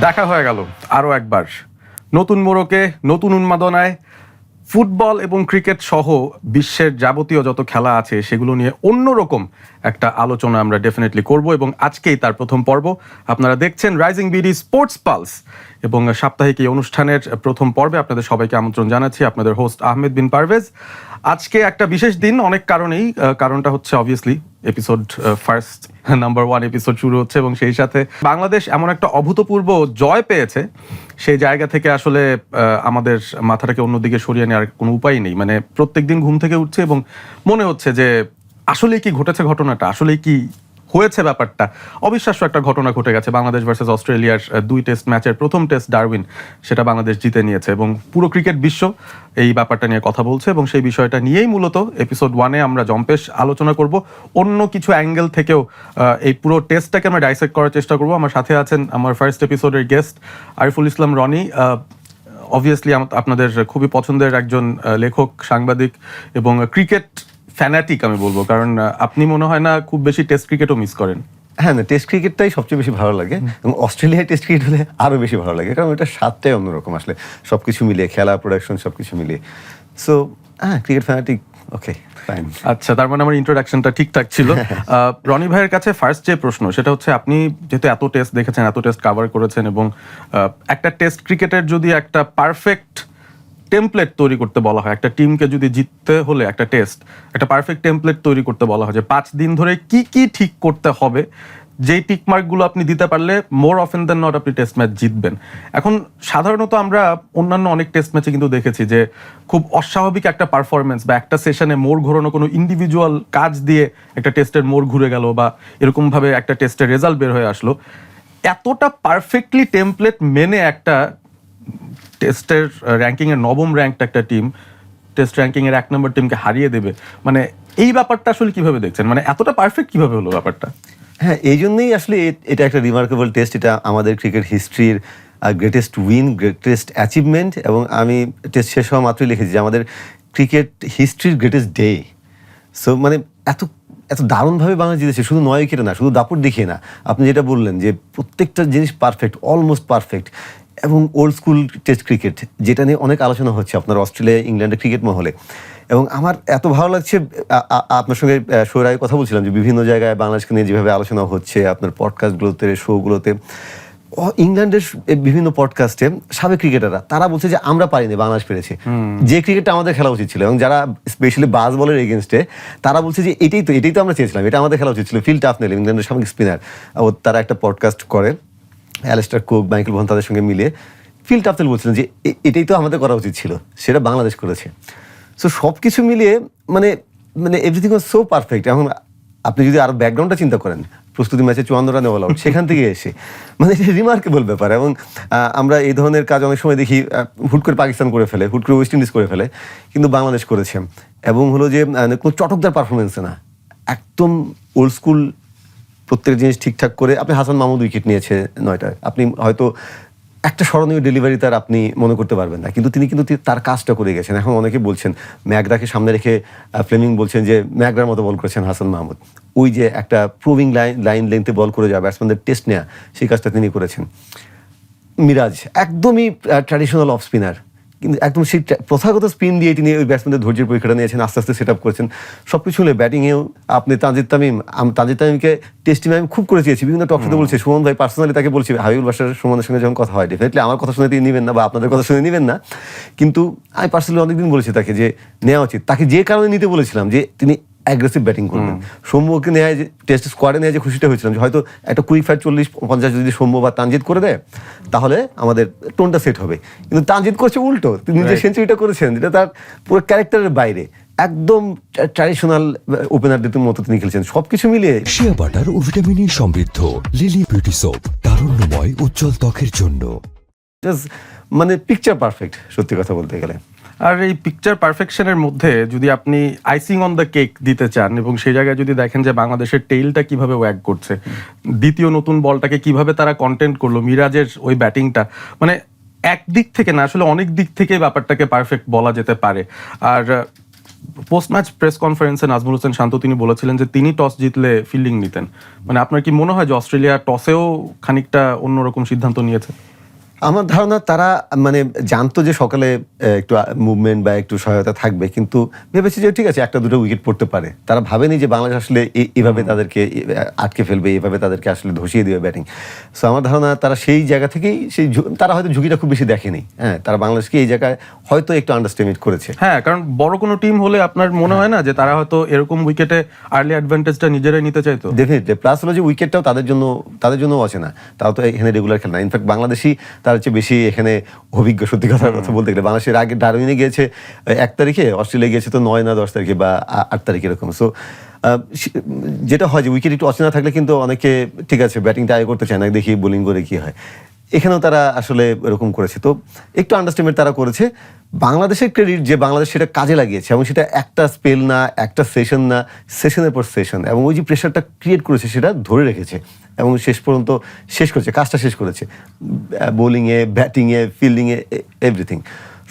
দেখা হয়ে গেল আরও একবার নতুন মোড়কে নতুন উন্মাদনায় ফুটবল এবং ক্রিকেট সহ বিশ্বের যাবতীয় যত খেলা আছে সেগুলো নিয়ে অন্যরকম একটা আলোচনা আমরা ডেফিনেটলি করব এবং আজকেই তার প্রথম পর্ব আপনারা দেখছেন রাইজিং বিডি স্পোর্টস পালস এবং সাপ্তাহিক এই অনুষ্ঠানের প্রথম পর্বে আপনাদের সবাইকে আমন্ত্রণ জানাচ্ছি। আপনাদের হোস্ট আহমেদ বিন পারভেজ। আজকে একটা বিশেষ দিন অনেক কারণেই, কারণটা হচ্ছে obviously episode first number 1 episode শুরু হচ্ছে এবং সেই সাথে বাংলাদেশ এমন একটা অভূতপূর্ব জয় পেয়েছে, সেই জায়গা থেকে আসলে আমাদের মাথাটাকে অন্যদিকে সরিয়ে নেওয়ার কোনো উপায় নেই। মানে প্রত্যেকদিন ঘুম থেকে উঠছে এবং মনে হচ্ছে যে আসলেই কি ঘটেছে ঘটনাটা, আসলেই কি হয়েছে ব্যাপারটা। অবিশ্বাস্য একটা ঘটনা ঘটে গেছে। বাংলাদেশ ভার্সেস অস্ট্রেলিয়ার 2 টেস্ট ম্যাচের প্রথম টেস্ট ডারউইন, সেটা বাংলাদেশ জিতে নিয়েছে এবং পুরো ক্রিকেট বিশ্ব এই ব্যাপারটা নিয়ে কথা বলছে এবং সেই বিষয়টা নিয়েই মূলত এপিসোড 1-এ আমরা জম্পেশ আলোচনা করব। অন্য কিছু অ্যাঙ্গেল থেকেও এই পুরো টেস্টটাকে আমরা ডাইসেক্ট করার চেষ্টা করব। আমার সাথে আছেন আমার ফার্স্ট এপিসোডের গেস্ট আরিফুল ইসলাম রনি, অবভিয়াসলি আপনাদের খুবই পছন্দের একজন লেখক, সাংবাদিক এবং ক্রিকেট ফ্যানাটিক আমি বলবো, কারণ আপনি মনে হয় না খুব বেশি টেস্ট ক্রিকেটও মিস করেন। হ্যাঁ, না, টেস্ট ক্রিকেটটাই সবচেয়ে বেশি ভালো লাগে এবং অস্ট্রেলিয়ায় টেস্ট ক্রিকেট হলে আরও বেশি ভালো লাগে, কারণ ওটা স্বাদটাই অন্যরকম আসলে, সব কিছু মিলিয়ে, খেলা, প্রোডাকশন সব কিছু মিলিয়ে। সো হ্যাঁ, ক্রিকেট ফ্যানাটিক। ওকে, ফাইন। আচ্ছা, তার মানে আমার ইন্ট্রোডাকশনটা ঠিকঠাক ছিল। রনি ভাইয়ের কাছে ফার্স্ট যে প্রশ্ন সেটা হচ্ছে, আপনি যেহেতু এত টেস্ট দেখেছেন, এত টেস্ট কভার করেছেন এবং একটা টেস্ট ক্রিকেটের যদি একটা পারফেক্ট টেমপ্লেট তৈরি করতে বলা হয়, একটা টিমকে যদি জিততে হলে একটা টেস্ট একটা পারফেক্ট টেমপ্লেট তৈরি করতে বলা হয় যে 5 দিন ধরে কি কি ঠিক করতে হবে, যেই টিকমার্কগুলো আপনি দিতে পারলে মোর অফেন দেন নট আপনি টেস্ট ম্যাচ জিতবেন। এখন সাধারণত আমরা অন্যান্য অনেক টেস্ট ম্যাচে কিন্তু দেখেছি যে খুব অস্বাভাবিক একটা পারফরমেন্স বা একটা সেশনে মোড় ঘোরানো কোনো ইন্ডিভিজুয়াল কাজ দিয়ে একটা টেস্টের মোড় ঘুরে গেল বা এরকমভাবে একটা টেস্টের রেজাল্ট বের হয়ে আসলো। এতটা পারফেক্টলি টেমপ্লেট মেনে একটা টেস্টের র্যাঙ্কিংয়ের 9ম র্যাঙ্কড একটা টিম টেস্ট র্যাঙ্কিংয়ের 1 নম্বর টিমকে হারিয়ে দেবে, মানে এই ব্যাপারটা আসলে কিভাবে দেখছেন? মানে এতটা পারফেক্ট কিভাবে হলো ব্যাপারটা? হ্যাঁ, এই জন্যই আসলে এটা একটা রিমার্কেবল টেস্ট। এটা আমাদের ক্রিকেট হিস্ট্রির গ্রেটেস্ট উইন, গ্রেটেস্ট অ্যাচিভমেন্ট। এবং আমি টেস্ট শেষ হওয়া মাত্রই লিখেছি যে আমাদের ক্রিকেট হিস্ট্রির গ্রেটেস্ট ডে। সো মানে এত এত দারুণভাবে বাংলাদেশ জিতেছে, শুধু 9 উইকেটে না, শুধু দাপট দেখিয়ে না। আপনি যেটা বললেন যে প্রত্যেকটা জিনিস পারফেক্ট, অলমোস্ট পারফেক্ট। এবং ওল্ড স্কুল টেস্ট ক্রিকেট, যেটা নিয়ে অনেক আলোচনা হচ্ছে আপনার অস্ট্রেলিয়া, ইংল্যান্ডের ক্রিকেট মহলে। এবং আমার এত ভালো লাগছে, আপনার সঙ্গে শোয়ের আগে কথা বলছিলাম যে বিভিন্ন জায়গায় বাংলাদেশকে নিয়ে যেভাবে আলোচনা হচ্ছে আপনার পডকাস্টগুলোতে, শোগুলোতে, ইংল্যান্ডের বিভিন্ন পডকাস্টে সাবেক ক্রিকেটাররা তারা বলছে যে আমরা পারিনি, বাংলাদেশ পেরেছে, যে ক্রিকেটটা আমাদের খেলা উচিত ছিল। এবং যারা স্পেশালি বাজ বলের এগেনস্টে, তারা বলছে যে এটাই তো আমরা চেয়েছিলাম, এটা আমাদের খেলা উচিত ছিল। ফিল টাফনেল, ইংল্যান্ডের সাবেক স্পিনার, তারা একটা পডকাস্ট করে, অ্যালিস্টার কুক, মাইকেল ভন, তাদের সঙ্গে মিলে ফিল টাফনেল বলছিলেন যে এটাই তো আমাদের করা উচিত ছিল, সেটা বাংলাদেশ করেছে। সো সব কিছু মিলিয়ে মানে মানে এভরিথিং ওয়াজ সো পারফেক্ট। এখন আপনি যদি আরও ব্যাকগ্রাউন্ডটা চিন্তা করেন, প্রস্তুতি ম্যাচে 54 রানে অল আউট, সেখান থেকে এসে মানে এটা রিমার্কেবল ব্যাপার। এবং আমরা এই ধরনের কাজ অনেক সময় দেখি, হুট করে পাকিস্তান করে ফেলে, হুট করে ওয়েস্ট ইন্ডিজ করে ফেলে, কিন্তু বাংলাদেশ করেছে। এবং হলো যে কোনো চটকদার পারফরমেন্সে না, একদম ওল্ড স্কুল, প্রত্যেক জিনিস ঠিকঠাক করে। আপনি হাসান মাহমুদ উইকেট নিয়েছে 9টায়, আপনি হয়তো একটা স্মরণীয় ডেলিভারি তার আপনি মনে করতে পারবেন না, কিন্তু তিনি তার কাজটা করে গেছেন। এখন অনেকে বলছেন ম্যাকগ্রাকে সামনে রেখে, ফ্লেমিং বলছেন যে ম্যাকগ্রার মতো বল করেছেন হাসান মাহমুদ। ওই যে একটা প্রুভিং লাইন লেন্থে বল করে যাওয়া, ব্যাটসম্যানদের টেস্ট নেওয়া, সেই কাজটা তিনি করেছেন। মিরাজ একদমই ট্র্যাডিশনাল অফ স্পিনার, কিন্তু একদম সেই প্রথাগত স্পিন দিয়ে তিনি ওই ব্যাটসম্যানদের ধৈর্যের পরীক্ষাটা নিয়েছেন, আস্তে আস্তে সেট আপ করেছেন। সব কিছু হলে ব্যাটিংয়েও আপনি তানজিদ তামিমকে টেস্ট টিমে আমি খুব করে চেয়েছি, বিভিন্ন টক শোতে বলছি, সুমন ভাই পার্সোনালি তাকে বলছি, হাবিবুল বাশার সুমনের সঙ্গে যখন কথা হয়, ডেফিনেটলি আমার কথা শুনে তিনি নেবেন না বা আপনাদের কথা শুনে নেবেন না, কিন্তু আমি পার্সোনালি অনেকদিন বলেছি তাকে যে নেওয়া উচিত। তাকে যে কারণে নিতে বলেছিলাম যে তিনি অ্যাগ্রেসিভ ব্যাটিং করবেন। সৌম্যকে নেয়, যে টেস্ট স্কোয়াডে নেয়, যে খুশিটা হয়েছিলাম যে হয়তো একটা কুইক ফায়ার 40-50 যদি সৌম্য বা তানজিদ করে দেয় তাহলে আমাদের টোনটা সেট হবে। কিন্তু তানজিদ করছে উল্টো, তিনি যে সেঞ্চুরিটা করেছেন যেটা তার পুরো ক্যারেক্টারের বাইরে, একদম ট্র্যাডিশনাল ওপেনারদের মতো তিনি খেলছেন। সবকিছু মিলিয়ে শিয়া বাটার ও ভিটামিনে সমৃদ্ধ লিলি বিউটি সোপ, তারুণ্যময় উজ্জ্বল ত্বকের জন্য। মানে পিকচার পারফেক্ট, সত্যি কথা বলতে গেলে। আর এই পিকচার পারফেকশনের মধ্যে যদি আপনি আইসিং অন দ্য কেক দিতে চান এবং সেই জায়গায় যদি দেখেন যে বাংলাদেশের টেইলটা কিভাবে ওয়াগ করছে, দ্বিতীয় নতুন বলটাকে কিভাবে তারা কন্টেন্ট করলো, মিরাজের ওই ব্যাটিংটা, মানে একদিক থেকে না, আসলে অনেক দিক থেকে ব্যাপারটাকে পারফেক্ট বলা যেতে পারে। আর পোস্ট ম্যাচ প্রেস কনফারেন্সে নাজমুল হোসেন শান্ত তিনি বলেছিলেন যে তিনি টস জিতলে ফিল্ডিং নিতেন। মানে আপনার কি মনে হয় যে অস্ট্রেলিয়া টসেও খানিকটা অন্যরকম সিদ্ধান্ত নিয়েছে? আমার ধারণা তারা মানে জানতো যে সকালে একটু মুভমেন্ট বা একটু সহায়তা থাকবে, কিন্তু ভেবেছে যে ঠিক আছে একটা দুটো উইকেট পড়তে পারে। তারা ভাবেনি যে বাংলাদেশ আসলে এইভাবে তাদেরকে আটকে ফেলবে, এইভাবে তাদেরকে আসলে ধসিয়ে দেবে ব্যাটিং। সো আমার ধারণা তারা সেই জায়গা থেকেই তারা হয়তো ঝুঁকিটা খুব বেশি দেখেনি। হ্যাঁ, তারা বাংলাদেশকে এই জায়গায় হয়তো একটু আন্ডারস্টিমেট করেছে। হ্যাঁ, কারণ বড় কোনো টিম হলে আপনার মনে হয় না যে তারা হয়তো এরকম উইকেটে আর্লি অ্যাডভান্টেজটা নিজেরাই নিতে চাইতো? ডেফিনেটলি। প্লাস হলো যে উইকেটটাও তাদের জন্য আছে না, তাও তো এখানে রেগুলার খেলে না। ইনফ্যাক্ট বাংলাদেশি তার চেয়ে বেশি এখানে অভিজ্ঞ, সত্যি কথা বলতে গেলে। বাংলাদেশের আগে ডারউইনে গিয়েছে 1 তারিখে, অস্ট্রেলিয়া গিয়েছে তো 9 না 10 তারিখে বা 8 তারিখে এরকম। সো যেটা হয় যে উইকেট একটু অচেনা থাকলে কিন্তু অনেকে ঠিক আছে ব্যাটিংটা আগে করতে চায় না, দেখি বোলিং করে কি হয়। এখানেও তারা আসলে এরকম করেছে, তো একটু আন্ডারস্ট্যান্ড তারা করেছে। বাংলাদেশের ক্রেডিট যে বাংলাদেশ সেটা কাজে লাগিয়েছে, এবং সেটা একটা স্পেল না, একটা সেশন না, সেশনের পর সেশন, এবং ওই যে প্রেশারটা ক্রিয়েট করেছে সেটা ধরে রেখেছে এবং শেষ পর্যন্ত শেষ করেছে, কাজটা শেষ করেছে। বোলিংয়ে, ব্যাটিংয়ে, ফিল্ডিংয়ে, এভরিথিং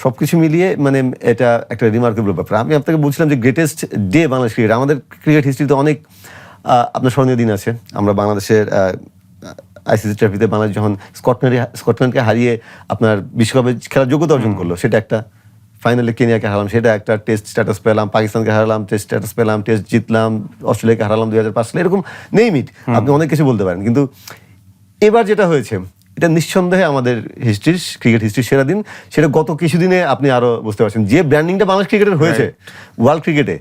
সব কিছু মিলিয়ে মানে এটা একটা রিমার্কেবল ব্যাপার। আমি আপনাকে বলছিলাম যে গ্রেটেস্ট ডে বাংলাদেশ ক্রিকেট, আমাদের ক্রিকেট হিস্ট্রিতে অনেক আপনার স্মরণীয় দিন আছে। আমরা বাংলাদেশের আইসিসি ট্রফিতে বাংলাদেশ যখন স্কটল্যান্ডকে হারিয়ে আপনার বিশ্বকাপে খেলার যোগ্যতা অর্জন করলো, সেটা একটা। ফাইনালে কেনিয়াকে হারালাম, সেটা একটা। টেস্ট স্ট্যাটাস পেলাম, পাকিস্তানকে হারালাম, টেস্ট স্ট্যাটাস পেলাম, টেস্ট জিতলাম, অস্ট্রেলিয়াকে হারালাম 2005 সালে। এরকম নেই মিট, আপনি অনেক কিছু বলতে পারেন। কিন্তু এবার যেটা হয়েছে এটা নিঃসন্দেহে আমাদের ক্রিকেট হিস্ট্রির সেরা দিন। সেটা গত কিছুদিনে আপনি আরো বুঝতে পারছেন যে ব্র্যান্ডিংটা বাংলাদেশ ক্রিকেটের হয়েছে ওয়ার্ল্ড ক্রিকেটে,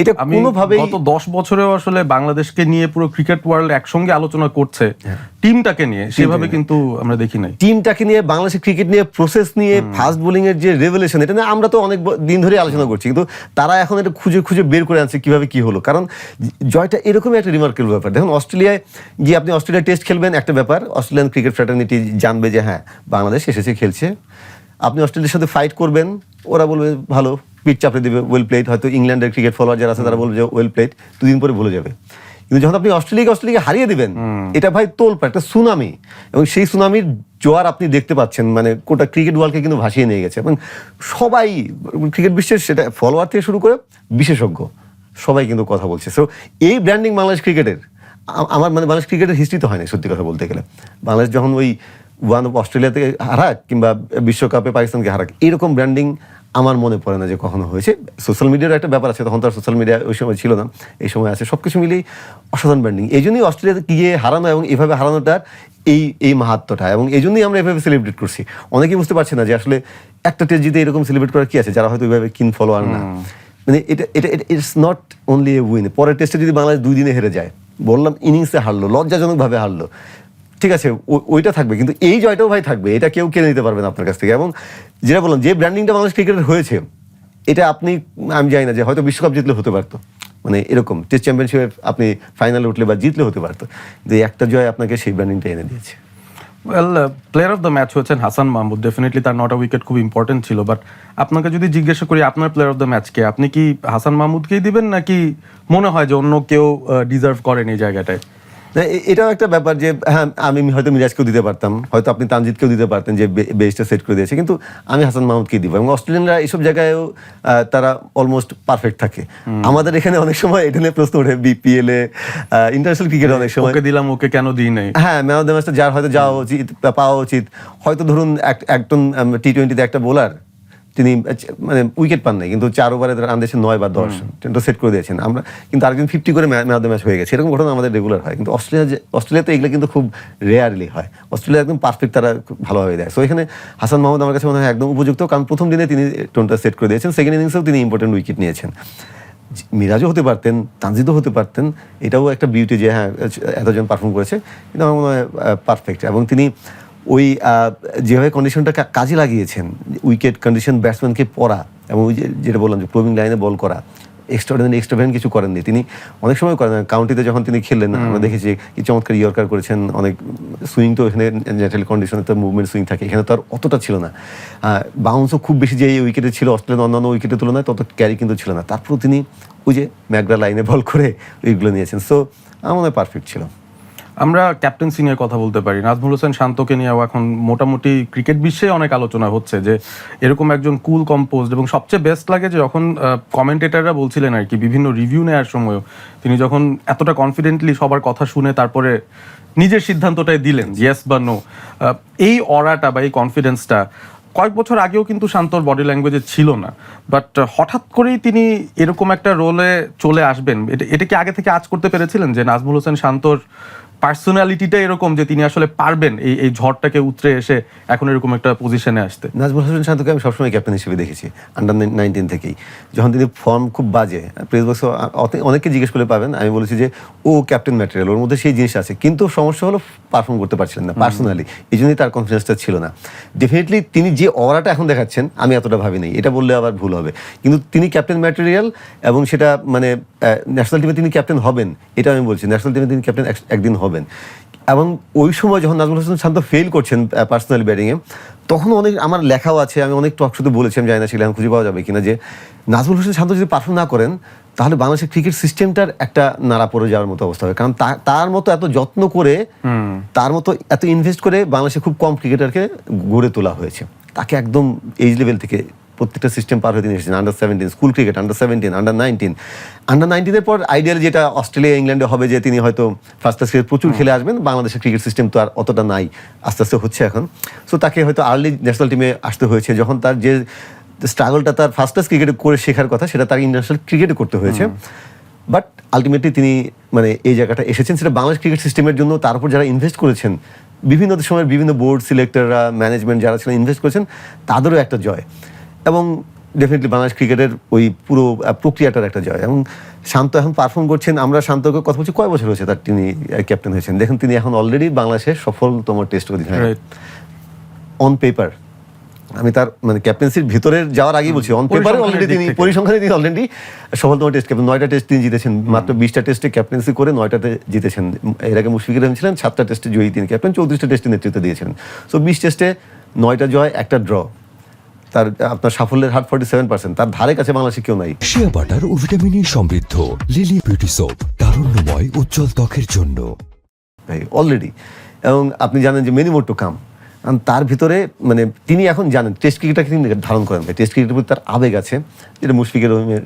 এটা কোনোভাবেই গত 10 বছরেও আসলে বাংলাদেশকে নিয়ে পুরো ক্রিকেট ওয়ার্ল্ড একসঙ্গে আলোচনা করছে, টিমটাকে নিয়ে সেভাবে কিন্তু আমরা দেখি নাই। টিমটাকে নিয়ে, বাংলাদেশের ক্রিকেট নিয়ে, প্রসেস নিয়ে, ফাস্ট বোলিং এর যে রেভলিউশন, এটা নিয়ে আমরা তো অনেক দিন ধরে আলোচনা করছি, কিন্তু তারা এখন এটা খুঁজে খুঁজে বের করে আনছে কিভাবে কি হলো। কারণ জয়টা এরকমই একটা রিমার্কেবল ব্যাপার। দেখুন, অস্ট্রেলিয়ায় গিয়ে আপনি অস্ট্রেলিয়া টেস্ট খেলবেন, একটা ব্যাপার। অস্ট্রেলিয়ান ক্রিকেট ফ্র্যাটার্নিটি জানবে যে হ্যাঁ বাংলাদেশ এসেছে, খেলছে। আপনি অস্ট্রেলিয়ার সাথে ফাইট করবেন, ওরা বলবে ভালো, পিচ চাপড়ে দেবে, ওয়েল প্লেড। হয়তো ইংল্যান্ডের ক্রিকেট ফলোয়ার যারা আছে তারা বলবে যে ওয়েল প্লেড, 2 দিন পরে ভুলে যাবে। কিন্তু যখন আপনি অস্ট্রেলিয়াকে হারিয়ে দিবেন, এটা ভাই তোলপাড়, একটা সুনামি। এবং সেই সুনামির জোয়ার আপনি দেখতে পাচ্ছেন, মানে গোটা ক্রিকেট ওয়ার্ল্ডকে কিন্তু ভাসিয়ে নিয়ে গেছে। এবং সবাই ক্রিকেট বিশ্বের, সেটা ফলোয়ার থেকে শুরু করে বিশেষজ্ঞ, সবাই কিন্তু কথা বলছে। সো এই ব্র্যান্ডিং বাংলাদেশ ক্রিকেটের, আমার মানে বাংলাদেশ ক্রিকেটের হিস্ট্রি তো হয় না সত্যি কথা বলতে গেলে। বাংলাদেশ যখন ওই অস্ট্রেলিয়াতে হারাক কিংবা বিশ্বকাপে পাকিস্তানকে হারাক, এরকম ব্র্যান্ডিং আমার মনে পড়ে না যে কখনো হয়েছে। সোশ্যাল মিডিয়ার একটা ব্যাপার আছে, তখন তো আর সোশ্যাল মিডিয়া ওই সময় ছিল না, এই সময় আছে। সবকিছু মিলেই অসাধারণ ব্র্যান্ডিং। এই জন্যই অস্ট্রেলিয়াতে গিয়ে হারানো এবং এভাবে হারানোটার এই মাহাত্ম্যটা, এবং এই জন্যই আমরা এভাবে সেলিব্রেট করছি। অনেকেই বুঝতে পারছে না যে আসলে একটা টেস্ট জিতে এরকম সেলিব্রেট করার কি আছে, যারা হয়তো ওইভাবে কিন ফলোয়ার না। মানে এটা এটা it's not only a win. পরের টেস্টে যদি বাংলাদেশ 2 দিনে হেরে যায়, বললাম ইনিংসে হারলো, লজ্জাজনকভাবে হারলো, ঠিক আছে, ওইটা থাকবে, কিন্তু এই জয়টাও ভাই থাকবে, এটা কেউ কেড়ে নিতে পারবে না আপনার কাছ থেকে। এবং যেটা বললাম, যে ব্র্যান্ডিংটা বাংলাদেশ ক্রিকেটের হয়েছে, এটা আমি জানি না যে হয়তো বিশ্বকাপ জিতলে হতে পারতো, মানে এরকম টেস্ট চ্যাম্পিয়নশিপে আপনি ফাইনালে উঠলে বা জিতলে হতে পারতো, কিন্তু একটা জয় আপনাকে সেই ব্র্যান্ডিংটা এনে দিয়েছে। Well, player of the match হচ্ছেন হাসান মাহমুদ। ডেফিনেটলি তার 9টা উইকেট খুব ইম্পর্টেন্ট ছিল। বাট আপনাকে যদি জিজ্ঞাসা করি আপনার প্লেয়ার অফ দ্য ম্যাচ কে, আপনি কি হাসান মাহমুদকেই দিবেন, নাকি মনে হয় যে অন্য কেউ ডিজার্ভ করেন এই জায়গাটায়? এটাও একটা ব্যাপার যে হ্যাঁ, আমি হয়তো মিরাজকেও দিতে পারতাম, হয়তো আপনি তানজিদকেও দিতে পারতেন যে বেসটা সেট করে দিয়েছে, কিন্তু আমি হাসান মাহমুদকেই দিব। এবং অস্ট্রেলিয়ানরা এইসব জায়গায়ও তারা অলমোস্ট পারফেক্ট থাকে। আমাদের এখানে অনেক সময় এটা নিয়ে প্রশ্ন ওঠে, বিপিএল এ, ইন্টারন্যাশনাল ক্রিকেটে অনেক সময় ওকে দিলাম, ওকে কেন দিই নাই। হ্যাঁ, ম্যান অফ দ্য ম্যাচটা যার হয়তো যাওয়া উচিত, পাওয়া উচিত। হয়তো ধরুন একজন টি-20তে একটা বোলার, তিনি মানে উইকেট পান নাই, কিন্তু 4 ওভারে রান দিয়েছেন 9 বা 10, টেনটা সেট করে দিয়েছেন আমরা, কিন্তু আরেকজন 50 করে ম্যান অফ দ্য ম্যাচ হয়ে গেছে। এরকম ঘটনা আমাদের রেগুলার হয়, কিন্তু অস্ট্রেলিয়াতে এগুলো কিন্তু খুব রেয়ারলি হয়। অস্ট্রেলিয়া একদম পারফেক্ট, তারা ভালোভাবে দেয়। সো এখানে হাসান মাহমুদ আমার কাছে মনে হয় একদম উপযুক্ত, কারণ প্রথম দিনে তিনি টোনটা সেট করে দিয়েছেন, সেকেন্ড ইনিংসেও তিনি ইম্পর্টেন্ট উইকেট নিয়েছেন। মিরাজও হতে পারতেন, তানজিদও হতে পারতেন, এটাও একটা বিউটি যে হ্যাঁ এতজন পারফর্ম করেছে, কিন্তু আমার মনে হয় পারফেক্ট। এবং তিনি ওই যেভাবে কন্ডিশনটা কাজে লাগিয়েছেন, উইকেট কন্ডিশন, ব্যাটসম্যানকে পড়া, এবং ওই যেটা বললাম যে প্রবিং লাইনে বল করা, এক্সট্রাভেন কিছু করেননি তিনি, অনেক সময় করেন। কাউন্টিতে যখন তিনি খেললেন, আমরা দেখেছি কি চমৎকার ইয়র্কার করেছেন, অনেক সুইং তো এখানে ন্যাচারাল কন্ডিশনে তো মুভমেন্ট সুইং থাকে, এখানে তো আর অতটা ছিল না। বাউন্সও খুব বেশি যে এই উইকেটে ছিল অস্ট্রেলিয়ান অন্যান্য উইকেটের তুলনায়, তত ক্যারি কিন্তু ছিল না। তারপর তিনি ওই যে ম্যাকগ্রা লাইনে বল করে উইকেটগুলো নিয়েছেন। সো আমার মনে হয় পারফেক্ট ছিল। আমরা ক্যাপ্টেন্সি নিয়ে কথা বলতে পারি। নাজমুল হোসেন শান্তকে নিয়েও এখন মোটামুটি ক্রিকেট বিশ্বে অনেক আলোচনা হচ্ছে যে এরকম একজন কুল কম্পোজড, এবং সবচেয়ে বেস্ট লাগে যে যখন কমেন্টেটররা বলছিলেন আর কি বিভিন্ন রিভিউ নেওয়ার সময়ও তিনি যখন এতটা কনফিডেন্টলি সবার কথা শুনে তারপরে নিজের সিদ্ধান্তটাই দিলেন ইয়েস বা নো, এই অরাটা বা এই কনফিডেন্সটা কয়েক বছর আগেও কিন্তু শান্তর বডি ল্যাঙ্গুয়েজে ছিল না, বাট হঠাৎ করেই তিনি এরকম একটা রোলে চলে আসবেন। এটা কি আগে থেকে আজ করতে পেরেছিলেন যে নাজমুল হোসেন শান্তর পার্সোনালিটিটা এরকম যে তিনি আসলে পারবেন এই ঝড়টাকে উতরে এসে এখন এরকম একটা পজিশনে আসতে? নাজমুল হোসেন শান্তকে আমি সবসময় ক্যাপ্টেন হিসেবে দেখেছি আন্ডার-19 থেকেই। যখন তিনি ফর্ম খুব বাজে, প্রেস বক্সে অনেককে জিজ্ঞেস করে পাবেন, আমি বলেছি যে ও ক্যাপ্টেন ম্যাটেরিয়াল, ওর মধ্যে সেই জিনিস আছে, কিন্তু সমস্যা হলো পারফর্ম করতে পারছিলেন না পার্সোনালি, এই জন্যই তার কনফিডেন্সটা ছিল না। ডেফিনেটলি তিনি যে অরাটা এখন দেখাচ্ছেন আমি এতটা ভাবিনি, এটা বললে আবার ভুল হবে, কিন্তু তিনি ক্যাপ্টেন ম্যাটেরিয়াল, এবং সেটা মানে ন্যাশনাল টিমে তিনি ক্যাপ্টেন হবেন, এটা আমি বলছি, ন্যাশনাল টিমে তিনি ক্যাপ্টেন একদিন হবেন। এবং ওই সময় যখন নাজমুল হোসেন শান্ত ফেল করছেন পার্সোনালি ব্যাটিংয়ে, তখন অনেক আমার লেখাও আছে, আমি অনেক টক শোতে বলেছি, আমি জানি না সেটা এখন খুঁজে পাওয়া যাবে কিনা, যে নাজমুল হোসেন শান্ত যদি পারফর্ম না করেন তাহলে বাংলাদেশের ক্রিকেট সিস্টেমটার একটা নাড়া পড়ে যাওয়ার মতো অবস্থা হবে। কারণ তার মতো এত যত্ন করে, তার মতো এত ইনভেস্ট করে বাংলাদেশে খুব কম ক্রিকেটারকে গড়ে তোলা হয়েছে। তাকে একদম এজ লেভেল থেকে প্রত্যেকটা সিস্টেম পার হয়ে তিনি এসেছেন। আন্ডার-17 স্কুল ক্রিকেট, আন্ডার-17, আন্ডার-19 পর আইডিয়াল যেটা অস্ট্রেলিয়া ইংল্যান্ডে হবে যে তিনি হয়তো ফার্স্ট ক্লাস ক্রিকেট প্রচুর খেলে আসবেন, বাংলাদেশের ক্রিকেট সিস্টেম তো আর অতটা নাই, আস্তে আস্তে হচ্ছে এখন। সো তাকে হয়তো আর্লি ন্যাশনাল টিমে আসতে হয়েছে, যখন তার যে স্ট্রাগলটা তার ফার্স্ট ক্লাস ক্রিকেটে করে শেখার কথা সেটা তার ইন্টারন্যাশনাল ক্রিকেটে করতে হয়েছে। বাট আলটিমেটলি তিনি মানে এই জায়গাটা এসেছেন, সেটা বাংলাদেশ ক্রিকেট সিস্টেমের জন্য, তার উপর যারা ইনভেস্ট করেছেন বিভিন্ন সময়ের বিভিন্ন বোর্ড সিলেক্টররা, ম্যানেজমেন্ট যারা ছিলেন ইনভেস্ট করেছেন, তাদেরও একটা জয়, এবং ডেফিনেটলি বাংলাদেশ ক্রিকেটের ওই পুরো প্রক্রিয়াটার একটা জয়। এবং শান্ত এখন পারফর্ম করছেন, আমরা শান্তকে কথা বলছি কয় বছর হয়েছে তার তিনি ক্যাপ্টেন হয়েছেন, দেখুন তিনি এখন অলরেডি বাংলাদেশের সফলতম টেস্ট অধিনায়ক অন পেপার। আমি তার মানে ক্যাপ্টেন্সির ভিতরে যাওয়ার আগেই বলছি, অন পেপারে অলরেডি তিনি পরিসংখ্যানে তিনি অলরেডি সফলতম টেস্ট ক্যাপ্টেন। 9টা টেস্ট তিনি জিতেছেন, মাত্র 20টা টেস্টে ক্যাপ্টেন্সি করে 9টাতে জিতেছেন। এর আগে মুশফিকুর রহিম ছিলেন, 7টা টেস্টে জয়ী তিনি ক্যাপ্টেন, 34টা টেস্টে নেতৃত্ব দিয়েছেন। সো 20 টেস্টে 9টা জয়, একটা ড্র, তার আপনার সাফল্যের হার 47%, তার ধারে কাছে বাংলাদেশে কেউ নাই। শিয়া বাটার ও ভিটামিনে সমৃদ্ধ লিলি বিউটি সোপ, তারুণ্যময় উজ্জ্বল ত্বকের জন্য। অলরেডি, এবং আপনি জানেন যে মেনি মোর টু কাম। তার ভিতরে মানে তিনি এখন জানেন টেস্ট ক্রিকেটটাকে তিনি ধারণ করেন, টেস্ট ক্রিকেটের প্রতি তার আবেগ আছে, যেটা মুশফিকুর রহিমের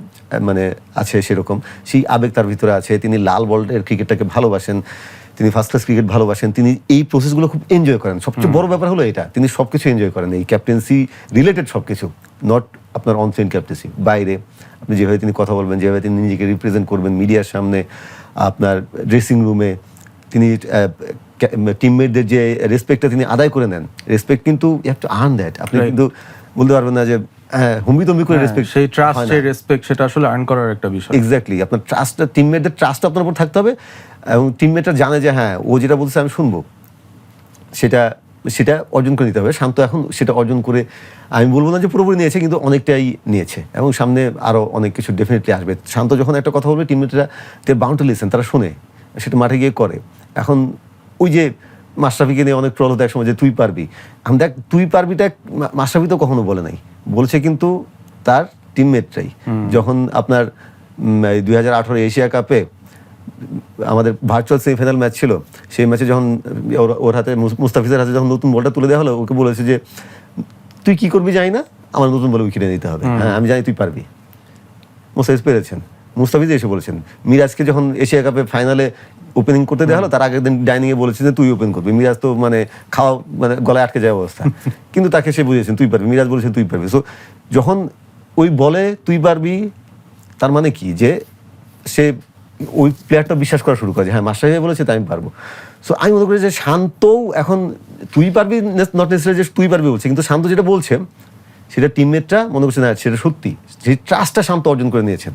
মানে আছে সেরকম, সেই আবেগ তার ভিতরে আছে। তিনি লাল বলের ক্রিকেটটাকে ভালোবাসেন, তিনি ফার্স্ট ক্লাস ক্রিকেট ভালোবাসেন, তিনি এই প্রসেসগুলো খুব এনজয় করেন। সবচেয়ে বড় ব্যাপার হলো এটা, তিনি সব কিছু এনজয় করেন, এই ক্যাপ্টেন্সি রিলেটেড সব কিছু, নট আপনার অন ফিল্ড ক্যাপ্টেন্সি, বাইরে আপনি যেভাবে তিনি কথা বলবেন, যেভাবে তিনি নিজেকে রিপ্রেজেন্ট করবেন মিডিয়ার সামনে, আপনার ড্রেসিং রুমে তিনি টিমমেটদের যে রেসপেক্টটা তিনি আদায় করে নেন, রেসপেক্ট কিন্তু you have to earn that. আপনি কিন্তু বলতে পারবেন না যে হুম্বিতম্বি করে রেসপেক্ট, সেই ট্রাস্ট, সেই রেসপেক্ট, সেটা আসলে আর্ন করার একটা বিষয়। এক্স্যাক্টলি, আপনার ট্রাস্টটা, টিমমেটদের ট্রাস্ট আপনার উপর থাকতে হবে, এবং টিমমেটরা জানে যে হ্যাঁ ও যেটা বলছে আমি শুনবো, সেটা অর্জন করে নিতে হবে। শান্ত এখন সেটা অর্জন করে, আমি বলবো না যে পুরোপুরি নিয়েছে, কিন্তু অনেকটাই নিয়েছে, এবং সামনে আরও অনেক কিছু ডেফিনেটলি আসবে। শান্ত যখন একটা কথা বলবে, টিমমেটরা দে বাউন্ড টু লিসেন, তারা শোনে, সেটা মাঠে গিয়ে করে। এখন ওই যে মাশরাফিকে নিয়ে অনেক ট্রল হতো একসময় যে তুই পারবি, আমি দেখ তুই পারবিটা মাশরাফি তো কখনো বলে নাই, বলছে কিন্তু তার টিমমেটরাই। যখন আপনার 2018 এশিয়া কাপে আমাদের ভার্চুয়াল সেমিফাইনাল ম্যাচ ছিল, সেই ম্যাচে যখন ওর হাতে, মুস্তাফিজের হাতে যখন নতুন বলটা তুলে দেওয়া হলো, ওকে বলেছে যে তুই কি করবি জানি না, আমার নতুন বলে উইকেটে নিতে হবে, হ্যাঁ আমি জানি তুই পারবি। মুস্তাফিজ পেরেছেন, মুস্তাফিজ এসে বলেছেন। মিরাজকে যখন এশিয়া কাপে ফাইনালে ওপেনিং করতে দেওয়া হলো, তার আগের দিন ডাইনিংয়ে বলেছেন যে তুই ওপেন করবি। মিরাজ তো মানে খাওয়া মানে গলায় আটকে যাওয়ার অবস্থা, কিন্তু তাকে সে বুঝিয়েছেন তুই পারবি, মিরাজ বলেছেন তুই পারবি। সো যখন ওই বলে তুই পারবি, তার মানে কি যে সে ওই প্লেয়ারটা বিশ্বাস করা শুরু করে যে হ্যাঁ মাশরাফি বলেছে তাই আমি পারবো। সো আমি মনে করি যে শান্তও এখন তুই পারবি নট নেসেসারি যে তুই পারবি বলছে, কিন্তু শান্ত যেটা বলছে সেটা টিমমেটরা মনে করছে না সেটা সত্যি, সেই ট্রাস্টটা শান্ত অর্জন করে নিয়েছেন।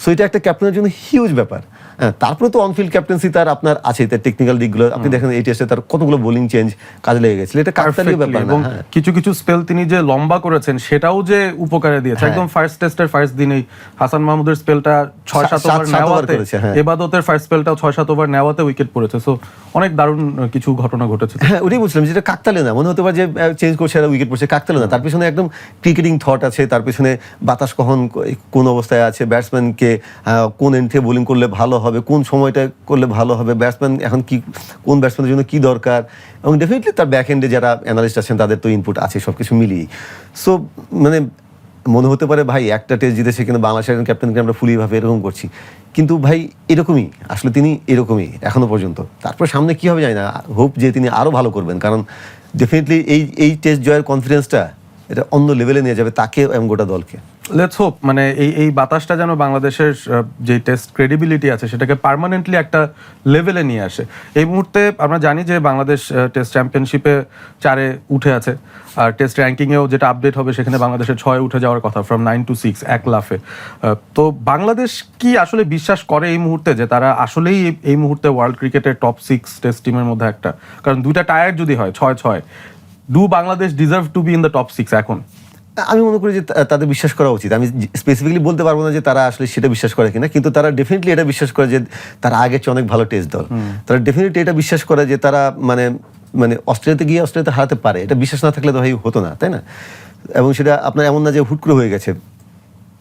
সো এটা একটা ক্যাপ্টেনের জন্য হিউজ ব্যাপার। হ্যাঁ, তারপরে তো অনফিল্ড ক্যাপ্টেন্সি তার আপনার আছে, তার টেকনিক্যাল দিকগুলো আপনি দেখেন, এই টেস্টে তার কতগুলো বোলিং চেঞ্জ কাজে লেগে গেছিল, এটা কাকতালীয় ব্যাপার না। এবং কিছু কিছু স্পেল তিনি যে লম্বা করেছেন সেটাও যে উপকারে দিয়েছে। একদম ফার্স্ট টেস্টের ফার্স্ট দিনেই হাসান মাহমুদের স্পেলটা 6-7 ওভার নেওয়াতে, এবাদতের ফার্স্ট স্পেলটাও 6-7 ওভার নেওয়াতে উইকেট পড়েছে। সো অনেক দারুণ কিছু ঘটনা ঘটেছে। হ্যাঁ, ওটাই বলছিলাম যেটা কাকতালীয় না, মনে হতে পারে যে চেঞ্জ করছে আর উইকেট পড়ছে, কাকতালীয় না, তার পিছনে একদম ক্রিকেটিং থট আছে, তার পেছনে বাতাস কখন কোন অবস্থায় আছে, ব্যাটসম্যানকে কোন এন্ট্রে বোলিং করলে ভালো হবে, কোন সময়টা করলে ভালো হবে, ব্যাটসম্যান এখন কি কোন ব্যাটসম্যানের জন্য কি দরকার, এবং ডেফিনেটলি তার ব্যাক এন্ডে যারা অ্যানালিস্ট আছেন তাদের তো ইনপুট আছে সব কিছু মিলিয়ে। সো মানে মনে হতে পারে ভাই একটা টেস্ট জিতেছে কিন্তু বাংলাদেশের ক্যাপ্টেনকে আমরা ফুলিভাবে এরকম করছি, কিন্তু ভাই এরকমই আসলে তিনি এরকমই এখনো পর্যন্ত। তারপর সামনে কি হবে জানি না, হোপ যে তিনি আরও ভালো করবেন, কারণ ডেফিনেটলি এই টেস্ট জয়ের কনফিডেন্সটা এটা অন্য লেভেলে নিয়ে যাবে তাকে এবং গোটা দলকে। লেটস হোপ মানে এই বাতাসটা যেন বাংলাদেশের যে টেস্ট ক্রেডিবিলিটি আছে সেটাকে পার্মানেন্টলি একটা লেভেলে নিয়ে আসে। এই মুহূর্তে আমরা জানি যে বাংলাদেশ টেস্ট চ্যাম্পিয়নশিপে 4-এ উঠে আছে, আর টেস্ট র্যাঙ্কিংয়েও যেটা আপডেট হবে সেখানে বাংলাদেশের 6-এ উঠে যাওয়ার কথা, ফ্রম 9 to 6 এক লাফে। তো বাংলাদেশ কি আসলে বিশ্বাস করে এই মুহূর্তে যে তারা আসলেই এই মুহূর্তে ওয়ার্ল্ড ক্রিকেটের টপ 6 টেস্ট টিমের মধ্যে একটা? কারণ দুইটা টায়ার যদি হয় 6-6, do Bangladesh deserve two be in the top 6 এখন? আমি মনে করি যে তাদের বিশ্বাস করা উচিত। আমি স্পেসিফিকলি বলতে পারবো না যে তারা আসলে সেটা বিশ্বাস করে কিনা, কিন্তু তারা ডেফিনেটলি এটা বিশ্বাস করে যে তারা আগের চেয়ে অনেক ভালো টেস্ট দল। তারা ডেফিনেটলি এটা বিশ্বাস করে যে তারা মানে অস্ট্রেলিয়াতে গিয়ে অস্ট্রেলিয়াতে হারাতে পারে। এটা বিশ্বাস না থাকলে তো ভাই হতো না, তাই না? এবং সেটা আপনার এমন না যে হুট করে হয়ে গেছে।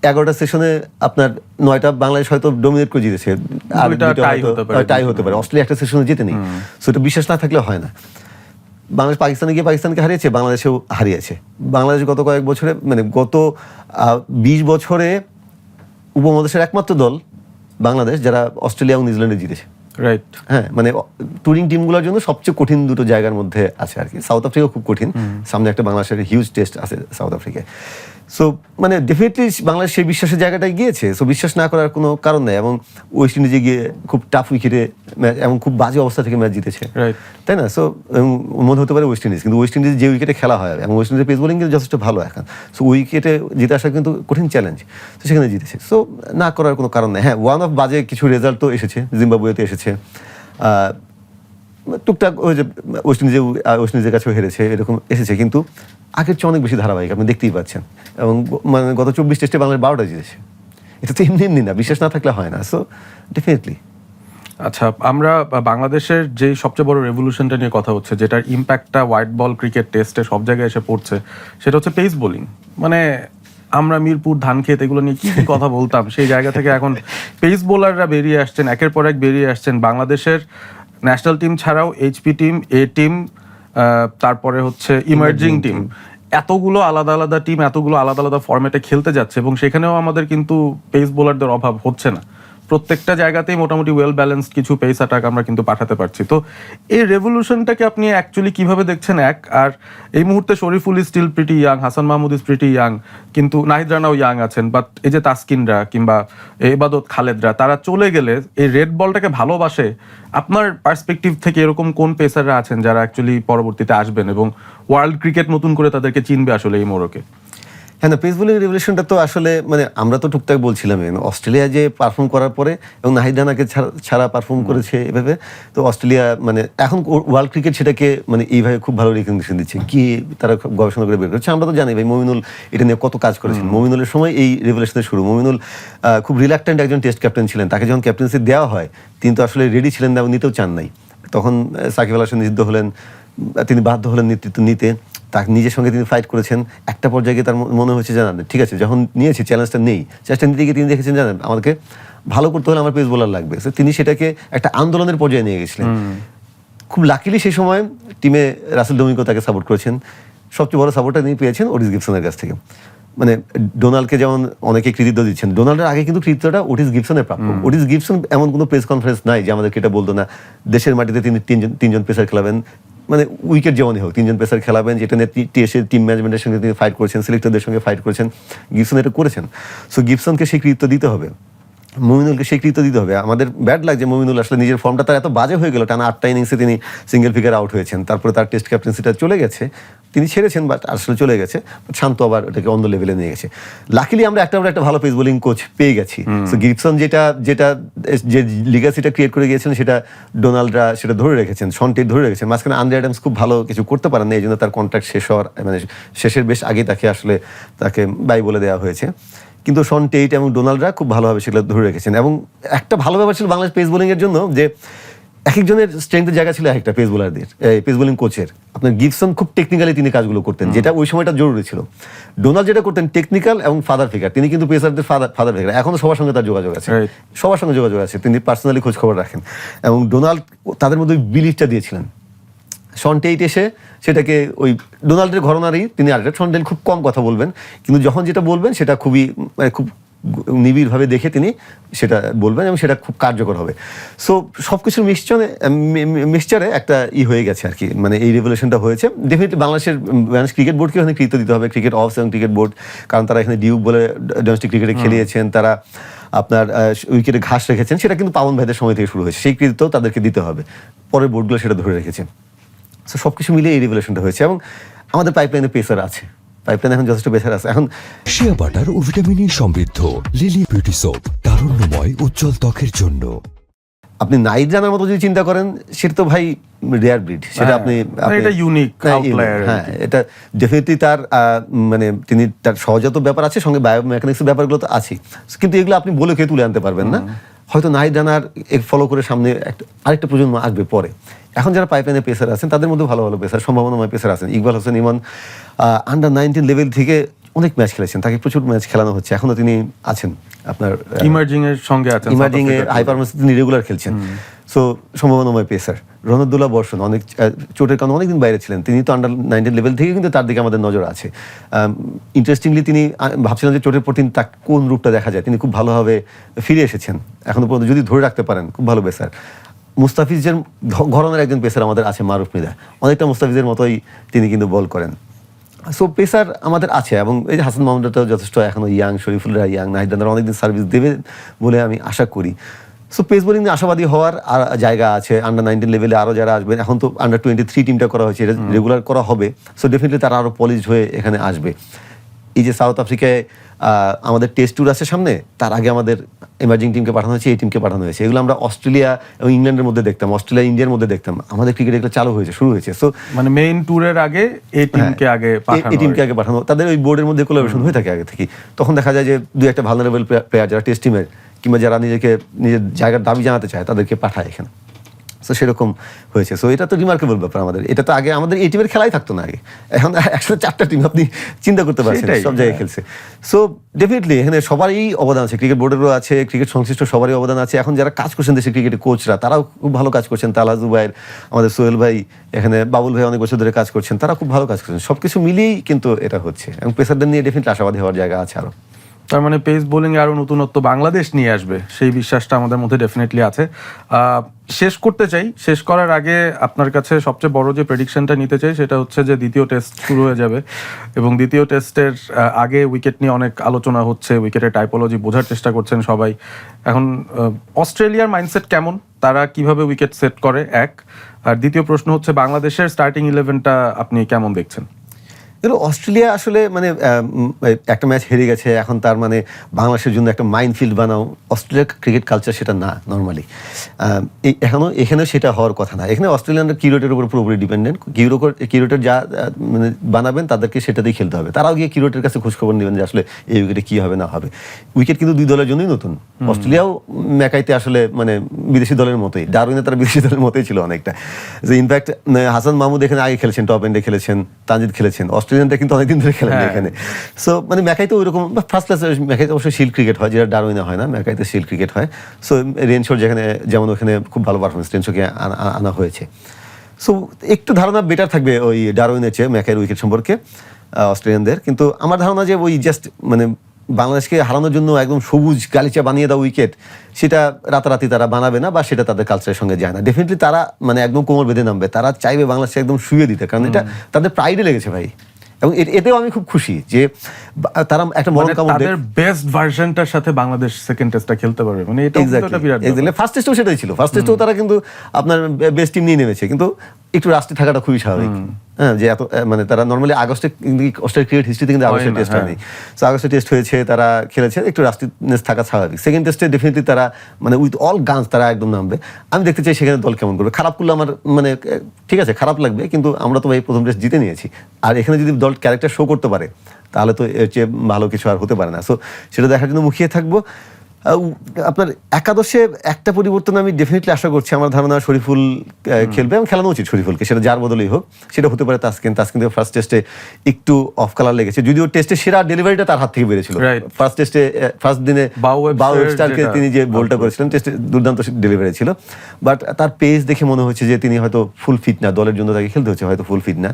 11টা সেশনে আপনার 9টা বাংলাদেশ হয়তো ডমিনেট করে জিতেছে, আর টাই হতে পারে, অস্ট্রেলিয়া একটা সেশনে জিতে নেই। সো এটা বিশ্বাস না থাকলে হয় না। বাংলাদেশ পাকিস্তানে গিয়ে পাকিস্তানকে হারিয়েছে, বাংলাদেশেও হারিয়েছে। বাংলাদেশ গত কয়েক বছরে গত 20 বছরে উপমহাদেশের একমাত্র দল বাংলাদেশ যারা অস্ট্রেলিয়া এবং নিউজিল্যান্ডে জিতেছে। রাইট। হ্যাঁ, টুরিং টিমগুলোর জন্য সবচেয়ে কঠিন দুটো জায়গার মধ্যে আছে আর কি। সাউথ আফ্রিকা খুব কঠিন, সামনে একটা বাংলাদেশের হিউজ টেস্ট আছে সাউথ আফ্রিকায়। সো ডেফিনেটলি বাংলাদেশ সেই বিশ্বাসের জায়গাটায় গিয়েছে। সো বিশ্বাস না করার কোনো কারণ নেই। এবং ওয়েস্ট ইন্ডিজে গিয়ে খুব টাফ উইকেটে ম্যাচ এবং খুব বাজে অবস্থা থেকে ম্যাচ জিতেছে, তাই না? সো মনে হতে পারে ওয়েস্ট ইন্ডিজ, কিন্তু ওয়েস্ট ইন্ডিজ যে উইকেটে খেলা হয় এবং ওয়েস্ট ইন্ডিজের পেস বোলিং কিন্তু যথেষ্ট ভালো এখন। সো উইকেটে জিতে আসা কিন্তু কঠিন চ্যালেঞ্জ, তো সেখানে জিতেছে। সো না করার কোনো কারণ নেই। হ্যাঁ, ওয়ান অফ বাজে কিছু রেজাল্ট তো এসেছে, জিম্বাবুয়েতে এসেছে, টুকটাক ওই যে ওয়েস্ট ইন্ডিজের কাছেও হেরেছে, এরকম এসেছে, কিন্তু আগের চেয়ে অনেক বেশি ধারাবাহিক আপনি দেখতেই পাচ্ছেন। এবং গত 24 টেস্টে বাংলাদেশ 12টা জিতেছে। এটা তো এমনি না, বিশ্বাস না থাকলে হয় না। So definitely. আচ্ছা, আমরা বাংলাদেশের যে সবচেয়ে বড় রেভলিউশনটা নিয়ে কথা হচ্ছে, যেটার ইম্প্যাক্টটা হোয়াইট বল ক্রিকেট টেস্টে সব জায়গায় এসে পড়ছে, সেটা হচ্ছে পেস বোলিং। মানে আমরা মিরপুর, ধানক্ষেত এগুলো নিয়ে কি কথা বলতাম, সেই জায়গা থেকে এখন পেস বোলাররা বেরিয়ে আসছেন, একের পর এক বেরিয়ে আসছেন। বাংলাদেশের ন্যাশনাল টিম ছাড়াও এইচপি টিম, এ টিম, তারপরে হচ্ছে ইমার্জিং টিম, এতগুলো আলাদা আলাদা টিম এতগুলো আলাদা আলাদা ফরম্যাটে খেলতে যাচ্ছে, এবং সেখানেও আমাদের কিন্তু পেস বোলারদের অভাব হচ্ছে না। প্রত্যেকটা জায়গাতেই মোটামুটি ওয়েল ব্যালেন্সড কিছু পেস অ্যাটাক আমরা কিন্তু পাঠাতে পারছি। তো এই রেভলিউশনটাকে আপনি অ্যাকচুয়ালি কিভাবে দেখছেন? আর এই মুহূর্তে Shoriful is still pretty young, Hasan Mahmud is pretty young, কিন্তু নাহিদ রানাও ইয়াং আছেন, বাট এই যে তাসকিনরা কিংবা এবাদত খালেদরা, তারা চলে গেলে এই রেড বলটাকে ভালোবাসে, আপনার পার্সপেক্টিভ থেকে এরকম কোন পেসাররা আছেন যারা অ্যাকচুয়ালি পরবর্তীতে আসবেন এবং ওয়ার্ল্ড ক্রিকেট নতুন করে তাদেরকে চিনবে আসলে এই মোড়কে? হ্যাঁ, না, পেস বোলিং রেভলিউশনটা তো আসলে আমরা তো টুকটাক বলছিলাম, অস্ট্রেলিয়া যে পারফর্ম করার পরে এবং নাহিদ রানাকে ছাড়া পারফর্ম করেছে এভাবে, তো অস্ট্রেলিয়া এখন ওয়ার্ল্ড ক্রিকেট সেটাকে এইভাবে খুব ভালো রিকগনিশন দিচ্ছে, কি তারা গবেষণা করে বের করছে। আমরা তো জানি ভাই মমিনুল এটা নিয়ে কত কাজ করেছেন। মমিনুলের সময় এই রেভলিউশনের শুরু। মমিনুল খুব রিল্যাক্টেন্ট একজন টেস্ট ক্যাপ্টেন ছিলেন, তাকে যখন ক্যাপ্টেন্সি দেওয়া হয় তিনি তো আসলে রেডি ছিলেন না এবং নিতেও চান নাই। তখন সাকিব আল হাসান নিষিদ্ধ হলেন, তিনি বাধ্য হলেন নেতৃত্ব নিতে। তাকে নিজের সঙ্গে তিনি ফাইট করেছেন। একটা পর্যায়ে তার মনে হয়েছে জানেন ঠিক আছে, যখন নিয়েছি চ্যালেঞ্জটা নেই, চ্যালেঞ্জটা নিতে গিয়ে তিনি দেখেছেন জানেন আমাকে ভালো করতে হলে আমার পেস বোলার লাগবে। তিনি সেটাকে একটা আন্দোলনের পর্যায়ে নিয়ে গেছিলেন। খুব লাকিলি সেই সময় টিমে রাসেল ডোমিঙ্গো তাকে সাপোর্ট করেছেন। সবচেয়ে বড় সাপোর্টটা তিনি পেয়েছেন ওটিস গিবসনের কাছ থেকে। ডোনাল্ডকে যেমন অনেকে কৃতিত্ব দিচ্ছেন, ডোনাল্ডের আগে কিন্তু কৃতিত্বটা ওটিস গিবসনের প্রাপ্য। ওটিস গিবসন এমন কোনো প্রেস কনফারেন্স নাই যে আমাদেরকে এটা বলতো না দেশের মাটিতে তিনি তিনজন পেসার খেলাবেন, উইকেট যেমনই হোক তিনজন পেসার খেলাবেন, যেটা নিয়ে টিম ম্যানেজমেন্টের সঙ্গে তিনি ফাইট করেছেন, সিলেক্টরদের সঙ্গে ফাইট করেছেন। গিবসন এটা করেছেন। সো গিবসনকে সেই কৃতিত্ব দিতে হবে, মমিনুলকে সেই কৃতিত্ব দিতে হবে। আমাদের ব্যাড লাগছে মমিনুল আসলে নিজের ফর্মটা তার এত বাজে হয়ে গেল, টানা 8টা ইনিংসে তিনি সিঙ্গেল ফিগার আউট হয়েছেন। তারপরে তার টেস্ট ক্যাপ্টেন্সিটা চলে গেছে, তিনি ছেড়েছেন, বাট আসলে চলে গেছে। শান্ত আবার এটাকে অন্য লেভেলে নিয়ে গেছে। লাকিলি আমরা একটা ভালো পেস বোলিং কোচ পেয়ে গেছি। সো গিবসন যেটা যে লিগাসিটা ক্রিয়েট করে গিয়েছিলেন সেটা ডোনাল্ডরা সেটা ধরে রেখেছেন, শন টেট ধরে রেখেছেন। মাঝখানে আন্দ্রে অ্যাডামস খুব ভালো কিছু করতে পারেন না, এই জন্য তার কন্ট্রাক্ট শেষ হওয়ার শেষের বেশ আগে তাকে বাই বলে দেওয়া হয়েছে। কিন্তু শন টেট এবং ডোনাল্ডরা খুব ভালোভাবে সেগুলো ধরে রেখেছেন। এবং একটা ভালো ব্যাপার ছিল বাংলাদেশ পেস বোলিংয়ের জন্য, যে এক একজনের স্ট্রেংথের জায়গা ছিল একটা পেস বোলারদের, পেস বোলিং কোচের। আপনার গিবসন খুব টেকনিক্যালি তিনি কাজগুলো করতেন, যেটা ওই সময়টা জরুরি ছিল। ডোনাল্ড যেটা করতেন টেকনিক্যাল এবং ফাদার ফিগার, তিনি কিন্তু পেসারদের ফাদার ফিগার। এখনো সবার সঙ্গে তার যোগাযোগ আছে, সবার সঙ্গে যোগাযোগ আছে, তিনি পার্সোনালি খোঁজ খবর রাখেন। এবং ডোনাল্ড তাদের মধ্যে বিলিফটা দিয়েছিলেন। শন টেইট এসে সেটাকে ওই ডোনাল্ডের ঘরানারই তিনি আরেকটা। শন টেইট খুব কম কথা বলবেন, কিন্তু যখন যেটা বলবেন সেটা খুবই খুব নিবিড়ভাবে দেখে তিনি সেটা বলবেন এবং সেটা খুব কার্যকর হবে। সো সব কিছুর মিক্সচারে একটা হয়ে গেছে আর কি, মানে এই রেভলিউশনটা হয়েছে। ডেফিনেটলি বাংলাদেশ ক্রিকেট বোর্ডকে এখানে কৃতিত্ব দিতে হবে, ক্রিকেট অফিস এবং ক্রিকেট বোর্ড, কারণ তারা এখানে ডিউক বলে ডোমেস্টিক ক্রিকেটে খেলিয়েছেন, তারা আপনার উইকেটে ঘাস রেখেছেন, সেটা কিন্তু পাবন ভাইদের সময় থেকে শুরু হয়েছে, সেই কৃতিত্ব তাদেরকে দিতে হবে। পরের বোর্ডগুলো সেটা ধরে রেখেছে। সো সব কিছু মিলিয়ে এই রেভলিউশনটা হয়েছে এবং আমাদের পাইপলাইনে পেসার আছে, পাইপলাইনে এখন যথেষ্ট পেসার আছে। এখন শিয়া বাটার ও ভিটামিন ই সমৃদ্ধ লিলি বিউটি সোপ, তারুণ্যময় উজ্জ্বল ত্বকের জন্য। আপনি নাইট রানার মতো যদি চিন্তা করেন, সেটা তো ভাই রেয়ার ব্রিড, সেটা আপনি এটা ইউনিক আউটলায়ার। হ্যাঁ, এটা ডেফিনেটলি তার মানে তিনি তার সহজাত ব্যাপার আছে, সঙ্গে বায়োমেকানিক্সের ব্যাপারগুলো তো আছে, কিন্তু এগুলো আপনি বলে কে তুলে আনতে পারবেন না। হয়তো নাইট রানার ফলো করে সামনে আরেকটা প্রজন্ম আসবে পরে। এখন যারা পাইপলাইনে পেসার আছেন তাদের মধ্যে ভালো ভালো পেসার, সম্ভাবনাময় পেসার আছেন। ইকবাল হোসেন ইমন আন্ডার-19 লেভেল থেকে অনেক ম্যাচ খেলেছেন, তাকে প্রচুর ম্যাচ খেলানো হচ্ছে, এখনো তিনি আছেন আপনার ইমার্জিং এর সঙ্গে আছেন, ইমার্জিং এ হাই পারফরম্যান্স তিনি রেগুলার খেলছেন। সো সম্ভাবনাময় পেসার রনদুল্লাহ বর্ষণ অনেক চোটের কারণে অনেকদিন বাইরে ছিলেন, তিনি তো আন্ডার-19 লেভেল থেকে কিন্তু তার দিকে আমাদের নজর আছে। ইন্টারেস্টিংলি তিনি ভাবছিলেন যে চোটের পর তিনি তার কোন রূপটা দেখা যায়, তিনি খুব ভালোভাবে ফিরে এসেছেন এখনো পর্যন্ত, যদি ধরে রাখতে পারেন খুব ভালো পেসার। মুস্তাফিজের ঘরানার একজন পেসার আমাদের আছে মারুফ মৃধা, অনেকটা মুস্তাফিজের মতোই তিনি কিন্তু বল করেন। সো পেসার আমাদের আছে, এবং এই যে হাসান মাহমুদটাও যথেষ্ট এখনো ইয়াং, শরীফুলরা ইয়াং, নাহিদ রানারা অনেকদিন সার্ভিস দেবে বলে আমি আশা করি। সো পেস বোলিং নিয়ে আশাবাদী হওয়ার আর জায়গা আছে। আন্ডার-19 লেভেলে আরও যারা আসবেন, এখন তো আন্ডার-23 টিমটা করা হয়েছে, এটা রেগুলার করা হবে। সো ডেফিনেটলি তারা আরও পলিশড হয়ে এখানে আসবে। এই যে সাউথ আফ্রিকায় আমাদের টেস্ট ট্যুর আছে সামনে, তার আগে আমাদের এমার্জিং টিমকে পাঠানো হয়েছে, এই টিমকে পাঠানো হয়েছে। এগুলো আমরা অস্ট্রেলিয়া এবং ইংল্যান্ডের মধ্যে দেখতাম, অস্ট্রেলিয়া ইন্ডিয়ার মধ্যে দেখতাম, আমাদের ক্রিকেট এগুলো চালু হয়েছে, শুরু হয়েছে। সো মানে মেইন ট্যুরের আগে এই টিমকে আগে পাঠানো, এই টিমকে আগে পাঠানো, তাদের ওই বোর্ডের মধ্যে কোলাবোরেশন হয়ে থাকে আগে থেকে। তখন দেখা যায় যে দুই একটা ভালনারেবল প্লেয়ার যারা টেস্ট টিমের কিংবা যারা নিজের জায়গার দাবি জানাতে চায় তাদেরকে পাঠায় এখানে। সো সেরকম হয়েছে। সো এটা তো রিমার্কেবল ব্যাপার আমাদের। এটা তো আগে আমাদের এই টিমের খেলাই থাকতো না আগে, এখন 104টা টিম আপনি চিন্তা করতে পারছেন, সব জায়গায় খেলছে। সো ডেফিনেটলি এখানে সবারই অবদান আছে, ক্রিকেট বোর্ডেরও আছে, ক্রিকেট সংশ্লিষ্ট সবারই অবদান আছে। এখন যারা কাজ করছেন দেশের ক্রিকেটের কোচরা, তারাও খুব ভালো কাজ করছেন। তালহা জুবায়ের, আমাদের সোহেল ভাই, এখানে বাবুল ভাই অনেক বছর ধরে কাজ করছেন, তারা খুব ভালো কাজ করছেন। সব কিছু মিলিয়েই কিন্তু এটা হচ্ছে, এবং পেসারদের নিয়ে ডেফিনেটলি আশাবাদী হওয়ার জায়গা আছে আরও। তার মানে পেস বোলিং এ আরো নতুনত্ব বাংলাদেশ নিয়ে আসবে, সেই বিশ্বাসটা আমাদের মধ্যে ডেফিনেটলি আছে। শেষ করতে চাই, শেষ করার আগে আপনার কাছে সবচেয়ে বড় যে প্রেডিকশনটা নিতে চাই সেটা হচ্ছে যে দ্বিতীয় টেস্ট শুরু হয়ে যাবে, এবং দ্বিতীয় টেস্টের আগে উইকেট নিয়ে অনেক আলোচনা হচ্ছে, উইকেটের টাইপোলজি বোঝার চেষ্টা করছেন সবাই। এখন অস্ট্রেলিয়ার মাইন্ডসেট কেমন, তারা কিভাবে উইকেট সেট করে, এক। আর দ্বিতীয় প্রশ্ন হচ্ছে বাংলাদেশের স্টার্টিং 11টা আপনি কেমন দেখছেন? অস্ট্রেলিয়া আসলে মানে একটা ম্যাচ হেরে গেছে, এখন তার মানে বাংলাদেশের জন্য একটা মাইনফিল্ড বানাও। অস্ট্রেলিয়ার ক্রিকেট কালচার সেটা না নর্মালি, এখানে সেটা হওয়ার কথা না। এখানে অস্ট্রেলিয়ানরা কিউরেটের উপর পুরোপুরি ডিপেন্ডেন্ট। কিউরেটের যা মানে বানাবেন তাদেরকে সেটাতেই খেলতে হবে। তারাও গিয়ে কিউরেটের কাছে খোঁজখবর নেবেন যে আসলে এই উইকেটে কী হবে না হবে। উইকেট কিন্তু দুই দলের জন্যই নতুন। অস্ট্রেলিয়াও ম্যাকাইতে আসলে মানে বিদেশি দলের মতোই, ডারউইনে তারা বিদেশি দলের মতোই ছিল অনেকটা। যে ইনফ্যাক্ট হাসান মাহমুদ এখানে আগে খেলেছেন, টপ এন্ডে খেলেছেন, তানজিদ খেলেছেন। অস্ট্রেলিয়ানটা কিন্তু অনেকদিন ধরে খেলেন এখানে। সো মানে ম্যাকাইতে ওইরকম ফার্স্ট ক্লাস, ম্যাকাইতে অবশ্যই শিল্ড ক্রিকেট হয়, যেটা ডারউইনে হয় না, ম্যাকাইতে শিল্ড ক্রিকেট হয়। সো রেনশোর যেখানে যেমন ওখানে খুব ভালো পারফরমেন্স রেনশোকে আনা হয়েছে। সো একটু ধারণা বেটার থাকবে ওই ডারউইনের চেয়ে ম্যাকাইয়ের উইকেট সম্পর্কে অস্ট্রেলিয়ানদের। কিন্তু আমার ধারণা যে ওই জাস্ট মানে বাংলাদেশকে হারানোর জন্য একদম সবুজ গালিচা বানিয়ে দেওয়া উইকেট, সেটা রাতারাতি তারা বানাবে না, বা সেটা তাদের কালচারের সঙ্গে যায় না। ডেফিনেটলি তারা মানে একদম কোমর বেঁধে নামবে, তারা চাইবে বাংলাদেশকে একদম শুয়ে দিতে, কারণ এটা তাদের প্রাইডে লেগেছে ভাই। এবং এতেও আমি খুব খুশি যে তারা একটা মরণ কামড় দেয়, তাদের বেস্ট ভার্সনটার সাথে বাংলাদেশ সেকেন্ড টেস্টটা খেলতে পারবে। মানে এটা একটা বিরাট ব্যাপার। ফার্স্ট টেস্টেও সেটাই ছিল, ফার্স্ট টেস্টেও তারা কিন্তু আপনার বেস্ট টিম নিয়ে নেমেছে, কিন্তু একটু রাস্টে থাকাটা খুবই স্বাভাবিক। হ্যাঁ, যে এত মানে তারা নর্মালি আগস্টে অস্ট্রেলিয়ার ক্রিকেট হিস্ট্রিতে কিন্তু আগস্টে টেস্ট হয়নি। সো আগস্টে টেস্ট হয়েছে, তারা খেলেছে, একটু রাস্টিনেস থাকা স্বাভাবিক। সেকেন্ড টেস্টে ডেফিনেটলি তারা মানে উইথ অল গানস তারা একদম নামবে। আমি দেখতে চাই সেখানে দল কেমন করবে। খারাপ করলে আমার মানে ঠিক আছে, খারাপ লাগবে, কিন্তু আমরা তো ভাই প্রথম টেস্ট জিতে নিয়েছি, আর এখানে যদি দল ক্যারেক্টার শো করতে পারে তাহলে তো এর চেয়ে ভালো কিছু আর হতে পারে না। সো সেটা দেখার জন্য মুখিয়ে থাকবো। আপনার একাদশে একটা পরিবর্তন আমি ডেফিনেটলি আশা করছি। আমার ধারণা শরীফুল খেলবে এবং খেলানো উচিত শরীফুলকে, সেটা যার বদলেই হোক। সেটা হতে পারে তাসকিন ফার্স্ট টেস্টে একটু অফ কালার লেগেছে, যদিও টেস্টে সেরা ডেলিভারিটা তার হাত থেকে বেরিয়েছিল। ফার্স্ট টেস্টে ফার্স্ট দিনে বাউস্টারকে তিনি যে বোলটা করেছিলেন, টেস্টে দুর্দান্ত ডেলিভারি ছিল। বাট তার পেস দেখে মনে হচ্ছে যে তিনি হয়তো ফুল ফিট না, দলের জন্য তাকে খেলতে হচ্ছে, হয়তো ফুল ফিট না।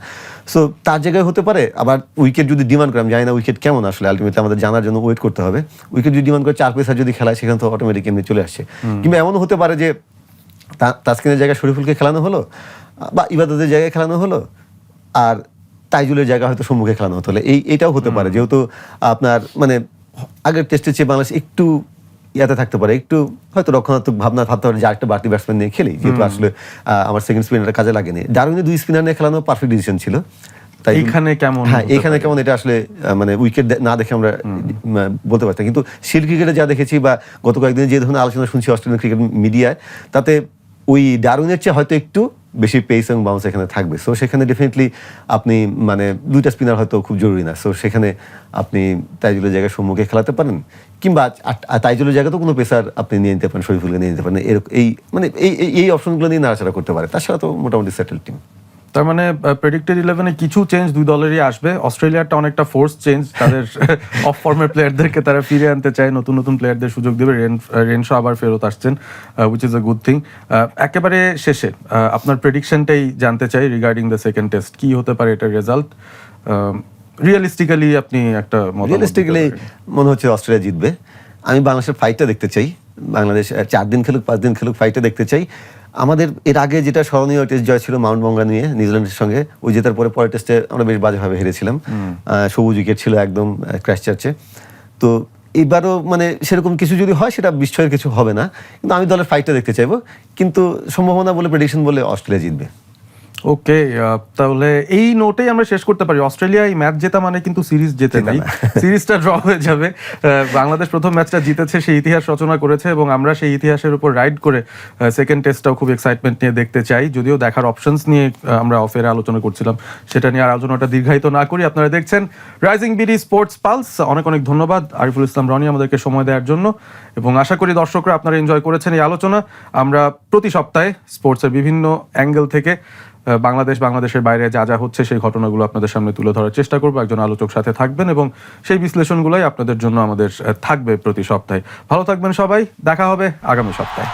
সো তার জায়গায় হতে পারে। আবার উইকেট যদি ডিমান্ড করে, আমি জানি না উইকেট কেমন আসলে, আলটিমেটলি আমাদের জানার জন্য ওয়েট করতে হবে। উইকেট যদি ডিমান্ড করে 4 পেসার যদি খেলায়, সেখানে তো অটোমেটিক এমনি চলে আসছে। কিংবা এমনও হতে পারে যে তাসকিনের জায়গায় শরীফুলকে খেলানো হলো, বা ইবাদতের জায়গায় খেলানো হলো, আর তাইজুলের জায়গা হয়তো সম্মুখে খেলানো হতো। এইটাও হতে পারে, যেহেতু আপনার মানে আগের টেস্টের চেয়ে বাংলাদেশ একটু ইয়াতে থাকতে পারে, একটু হয়তো রক্ষণাত্মক ভাবতে পারে যে আরেকটা বাড়তি ব্যাটসম্যান নিয়ে খেলি, যেহেতু আসলে আমার সেকেন্ড স্পিনারটা কাজে লাগেনি। ডারউইনে 2 স্পিনার নিয়ে খেলানো পারফেক্ট ডিসিশন ছিল। তাই এখানে কেমন, হ্যাঁ এখানে কেমন, এটা আসলে মানে উইকেট না দেখে আমরা বলতে পারতাম। কিন্তু শিল্ড ক্রিকেটে যা দেখেছি বা গত কয়েকদিন যে ধরনের আলোচনা শুনছি অস্ট্রেলিয়ান ক্রিকেট মিডিয়ায়, তাতে ওই ডারউইনের চেয়ে হয়তো একটু বেশি পেস এবং বাউন্স এখানে থাকবে। সো সেখানে ডেফিনেটলি আপনি মানে 2টা স্পিনার হয়তো খুব জরুরি না। সো সেখানে আপনি তাইজুলের জায়গায় সম্মুখে খেলাতে পারেন, কিংবা তাইজুলের জায়গায় তো কোনো পেসার আপনি নিয়ে নিতে পারেন, শরীফুলকে নিয়ে নিতে পারেন। এই মানে এই অপশনগুলো নিয়ে নাড়াচাড়া করতে পারে। তাছাড়া তো মোটামুটি সেটেল টিম। তার মানে প্রেডিক্টেড 11-এ কিছু চেঞ্জ দুই দলেরই আসবে। অস্ট্রেলিয়ারটা অনেকটা ফোর্স চেঞ্জ, তাদের অফ ফর্মের প্লেয়ারদেরকে তারা ফিরে আনতে চায়, নতুন নতুন প্লেয়ারদের সুযোগ দেবে। রেনশো আবার ফেরত আসছেন, which is a good thing. একেবারে শেষে আপনার প্রেডিকশনটাই জানতে চাই রিগার্ডিং দ্য সেকেন্ড টেস্ট, কি হতে পারে এটার রেজাল্ট রিয়েলিস্টিক্যালি? আপনি একটা রিয়েলিস্টিক্যালি মনে হচ্ছে অস্ট্রেলিয়া জিতবে। আমি বাংলাদেশের ফাইটটা দেখতে চাই, বাংলাদেশ 4 দিন খেলুক 5 দিন খেলুক, ফাইটটা দেখতে চাই। আমাদের এর আগে যেটা স্মরণীয় টেস্ট জয় ছিল মাউন্ট মঙ্গা নিয়ে নিউজিল্যান্ডের সঙ্গে, ওই জেতার পরের টেস্টে আমরা বেশ বাজেভাবে হেরেছিলাম, সবুজ উইকেট ছিল একদম ক্রাইস্টচার্চে। তো এবারও মানে সেরকম কিছু যদি হয়, সেটা বিস্ময়ের কিছু হবে না। কিন্তু আমি দলের ফাইটটা দেখতে চাইবো, কিন্তু সম্ভাবনা বলে প্রেডিকশন বলে অস্ট্রেলিয়া জিতবে। ওকে, তাহলে এই নোটেই আমরা শেষ করতে পারি। অস্ট্রেলিয়া এই ম্যাচ জেতা মানে কিন্তু সিরিজ জেতে নাই, সিরিজটা ড্র হয়ে যাবে। বাংলাদেশ প্রথম ম্যাচটা জিতেছে, সেই ইতিহাস রচনা করেছে এবং আমরা সেই ইতিহাসের উপর রাইড করে সেকেন্ড টেস্টটাও খুব এক্সাইটমেন্ট নিয়ে দেখতে চাই। যদিও দেখার অপশনস নিয়ে আমরা অফের আলোচনা করছিলাম, সেটা নিয়ে আর আলোচনাটা দীর্ঘায়িত না করি। আপনারা দেখছেন রাইজিং বিডি স্পোর্টস পালস। অনেক অনেক ধন্যবাদ আরিফুল ইসলাম রনি আমাদেরকে সময় দেওয়ার জন্য, এবং আশা করি দর্শকরা আপনারা এনজয় করেছেন এই আলোচনা। আমরা প্রতি সপ্তাহে স্পোর্টসের বিভিন্ন অ্যাঙ্গেল থেকে বাংলাদেশের বাইরে যা যা হচ্ছে সেই ঘটনাগুলো আপনাদের সামনে তুলে ধরার চেষ্টা করবো। একজন আলোচক সাথে থাকবেন এবং সেই বিশ্লেষণগুলোই আপনাদের জন্য আমাদের থাকবে প্রতি সপ্তাহে। ভালো থাকবেন সবাই, দেখা হবে আগামী সপ্তাহে।